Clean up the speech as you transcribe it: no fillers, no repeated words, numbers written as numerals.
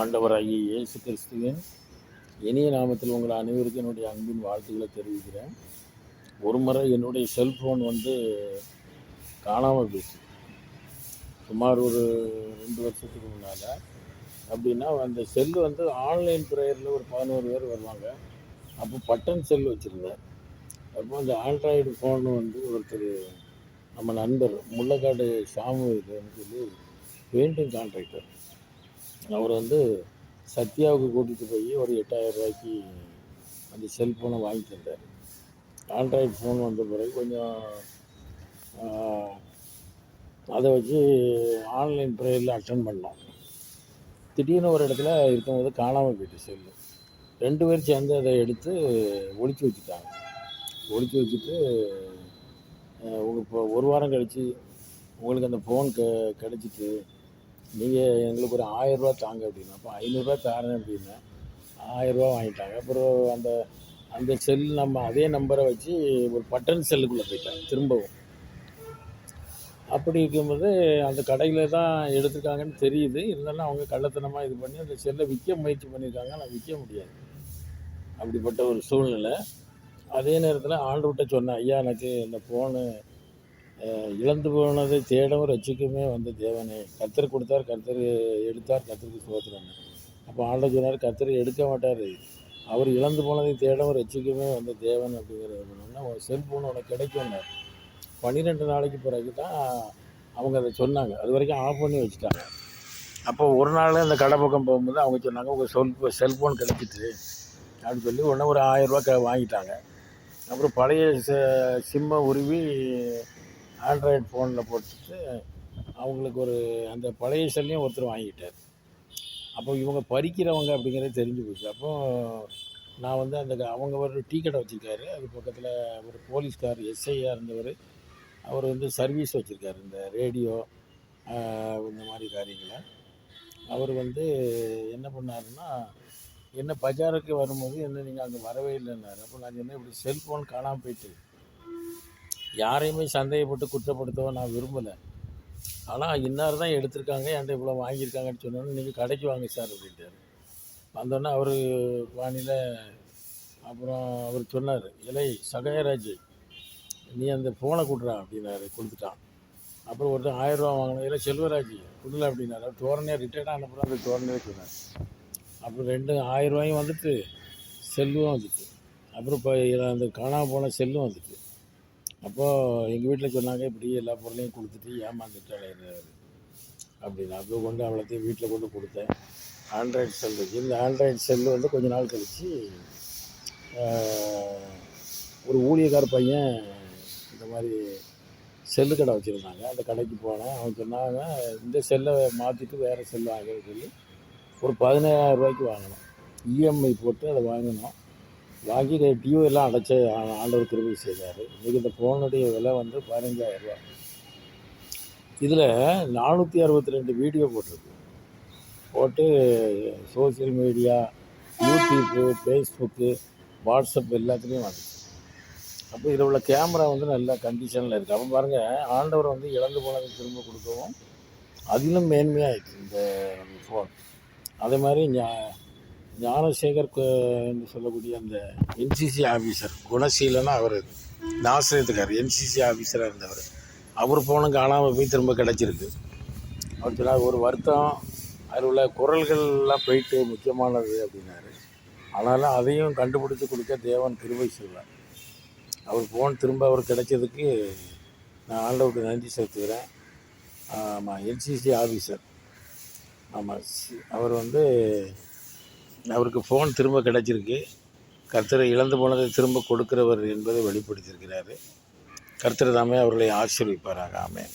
ஆண்டவராகிய இயேசு கிறிஸ்துவின் இனிய நாமத்தில் உங்கள் அனைவருக்கும் என்னுடைய அன்பின் வாழ்த்துக்களை தெரிவிக்கிறேன். ஒரு முறை என்னுடைய செல்ஃபோன் காணாமல் போச்சு. சுமார் ஒரு 2 வருஷத்துக்கு முன்னால். அப்படின்னா அந்த செல்லு ஆன்லைன் ப்ரேயரில் ஒரு 11 பேர் வருவாங்க. அப்போ பட்டன் செல் வச்சுருந்தேன். அப்போ அந்த ஆண்ட்ராய்டு ஃபோன் ஒருத்தர் நம்ம நண்பர் முள்ளக்காடு சாமுவேல்னு சொல்லி பெயிண்டிங் கான்ட்ராக்டர், அவர் சத்யாவுக்கு கூட்டிகிட்டு போய் ஒரு 8000 ரூபாய்க்கு அந்த செல்ஃபோனை வாங்கி தந்தார். ஆண்ட்ராய்டு ஃபோன் வந்த பிறகு கொஞ்சம் அதை வச்சு ஆன்லைன் ப்ரேயரில் அட்டன் பண்ணோம். திடீர்னு ஒரு இடத்துல இருக்கும்போது காணாமல் போயிட்டு செல்லு. 2 பேர் சேர்ந்து அதை எடுத்து ஒழிச்சு வச்சுட்டாங்க. ஒழிச்சு வச்சுட்டு இப்போ 1 வாரம் கழித்து உங்களுக்கு அந்த ஃபோன் கிடச்சிட்டு நீங்கள் எங்களுக்கு ஒரு 1000 ரூபா தாங்க அப்படின்னா, அப்போ 500 ரூபா தரேன் அப்படின்னா 1000 ரூபா வாங்கிட்டாங்க. அப்புறம் அந்த செல் அதே நம்பரை வச்சு ஒரு பட்டன் செல்லுக்குள்ளே போயிட்டாங்க திரும்பவும். அப்படி இருக்கும்போது அந்த கடையில் தான் எடுத்துருக்காங்கன்னு தெரியுது. இருந்தாலும் அவங்க கள்ளத்தனமாக இது பண்ணி அந்த செல்லை விற்க முயற்சி பண்ணியிருக்காங்க. ஆனால் விற்க முடியாது. அப்படிப்பட்ட ஒரு சூழ்நிலை. அதே நேரத்தில் ஆண்டவர்கிட்ட சொன்னேன், ஐயா எனக்கு இந்த ஃபோனு இழந்து போனதை தேடவும் ரட்சிக்குமே வந்த தேவனே, கர்த்தர் கொடுத்தார், கர்த்தர் எடுத்தார், கர்த்தருக்கு ஸ்தோத்திரம். அப்போ ஆண்டவர் சொன்னார், கர்த்தர் எடுக்க மாட்டார், அவர் இழந்து போனதை தேடவும் ரட்சிக்குமே வந்த தேவன் அப்படிங்கிறதுனா செல்ஃபோன் உனக்கு கிடைக்கும்னார். 12 நாளைக்கு பிறகு தான் அவங்க அதை சொன்னாங்க. அது வரைக்கும் ஆஃப் பண்ணி வச்சுட்டாங்க. அப்போ ஒரு நாள் அந்த கடை பக்கம் போகும்போது அவங்க சொன்னாங்க, உங்கள் செல்ஃபோன் கிடைச்சிட்டு அப்படின்னு சொல்லி உடனே ஒரு 1000 ரூபா வாங்கிட்டாங்க. அப்புறம் பழைய சிம்மை உருவி ஆண்ட்ராய்டு ஃபோனில் போட்டுட்டு அவங்களுக்கு அந்த பழைய செல்லையும் ஒருத்தர் வாங்கிட்டார். அப்போ இவங்க பறிக்கிறவங்க அப்படிங்கிறது தெரிஞ்சு போச்சு. அப்போ நான் அவங்க ஒரு டீ கடை வச்சுருக்காரு. அது பக்கத்தில் ஒரு போலீஸ்கார் எஸ்ஐயாக இருந்தவர். அவர் சர்வீஸ் வச்சுருக்காரு, இந்த ரேடியோ இந்த மாதிரி காரியங்களை. அவர் என்ன பண்ணாருன்னா, என்ன பஜாருக்கு வரும்போது நீங்கள் அங்கே வரவே இல்லைன்னாரு. அப்போ நான் சொன்னேன், இப்படி செல்ஃபோன் காணாமல் போயிட்டு யாரையுமே சந்தேகப்பட்டு குற்றப்படுத்தவோ நான் விரும்பலை. ஆனால் இன்னார் தான் எடுத்திருக்காங்க, என்கிட்ட இவ்வளோ வாங்கியிருக்காங்கன்னு சொன்னோன்னே நீங்கள் கடைக்கு வாங்க சார் அப்படின்ட்டார். வந்தோடனே அவர் வானிலை அப்புறம் அவர் சொன்னார், இலை சகாயராஜ் நீ அந்த ஃபோனை கொடுறா அப்படின்னாரு. கொடுத்துட்டான். அப்புறம் ஒருத்தர் 1000 ரூபா வாங்கினோம். இல்லை செல்வராஜ் கொடுல அப்படின்னாரு. அவர் தோரணையாக ரிட்டையர்டாக அனுப்புகிறோம், அந்த தோரணையாக சொன்னார். அப்புறம் 1000 ரூபாயும் வந்துட்டு செல்லும் வந்துட்டு. அப்புறம் இப்போ அந்த காணாமல் போன செல்லும் வந்துட்டு. அப்போது எங்கள் வீட்டில் சொன்னாங்க, இப்படி எல்லா பொருளையும் கொடுத்துட்டு ஏமாந்துட்டாரு அப்படின்னு. அப்போ அவ்வளோத்தையும் வீட்டில் கொடுத்தேன். ஆண்ட்ராய்டு செல் இருக்குது. இந்த ஆண்ட்ராய்டு செல்லு கொஞ்ச நாள் கழித்து ஒரு ஊழியக்கார பையன் இந்த மாதிரி செல்லு கடை வச்சுருந்தாங்க. அந்த கடைக்கு போனேன். அவங்க சொன்னாங்க, இந்த செல்லை மாற்றிட்டு வேறு செல் வாங்கன்னு சொல்லி ஒரு 15000 ரூபாய்க்கு வாங்கினோம். இஎம்ஐ போட்டு அதை வாங்கினோம். வாங்கி டியூ எல்லாம் அடைச்சி ஆண்டவர் கிருபை செய்தார். இன்றைக்கி இந்த ஃபோனுடைய விலை 15000 ரூபா. இதில் 462 வீடியோ போட்டு social media, YouTube, Facebook, WhatsApp எல்லாத்துலேயும் வந்துச்சு. அப்போ இதில் உள்ள கேமரா நல்ல கண்டிஷனில் இருக்குது. அப்போ பாருங்கள், ஆண்டவர் இழந்து போனதை திரும்ப கொடுக்கவும் அதிலும் மேன்மையாகிடுச்சு இந்த ஃபோன். அதே மாதிரி ஞானசேகர் என்று சொல்லக்கூடிய அந்த என்சிசி ஆஃபீஸர் குணசீலனா, அவர் நாசத்துக்கார் என்சிசி ஆஃபீஸராக இருந்தவர். அவர் ஃபோனும் காணாமல் போய் திரும்ப கிடச்சிருக்கு. அவர் சொன்னார், ஒரு வருத்தம், அதில் உள்ள குரல்கள்லாம் போயிட்டு முக்கியமானது அப்படின்னாரு. ஆனாலும் அதையும் கண்டுபிடிச்சி கொடுக்க தேவன் கிருபை செய்வார். அவர் ஃபோன் திரும்ப அவர் கிடைச்சதுக்கு நான் ஆண்டவருக்கு நன்றி செலுத்துகிறேன். ஆமாம், என்சிசி ஆஃபீஸர். ஆமாம், அவர் அவருக்கு ஃபோன் திரும்ப கிடச்சிருக்கு. கர்த்தரை இழந்து போனதை திரும்ப கொடுக்கிறவர் என்பதை வெளிப்படுத்தியிருக்கிறாரு. கர்த்தர் தாமே அவர்களை ஆசீர்வதிப்பாராக. ஆமென்.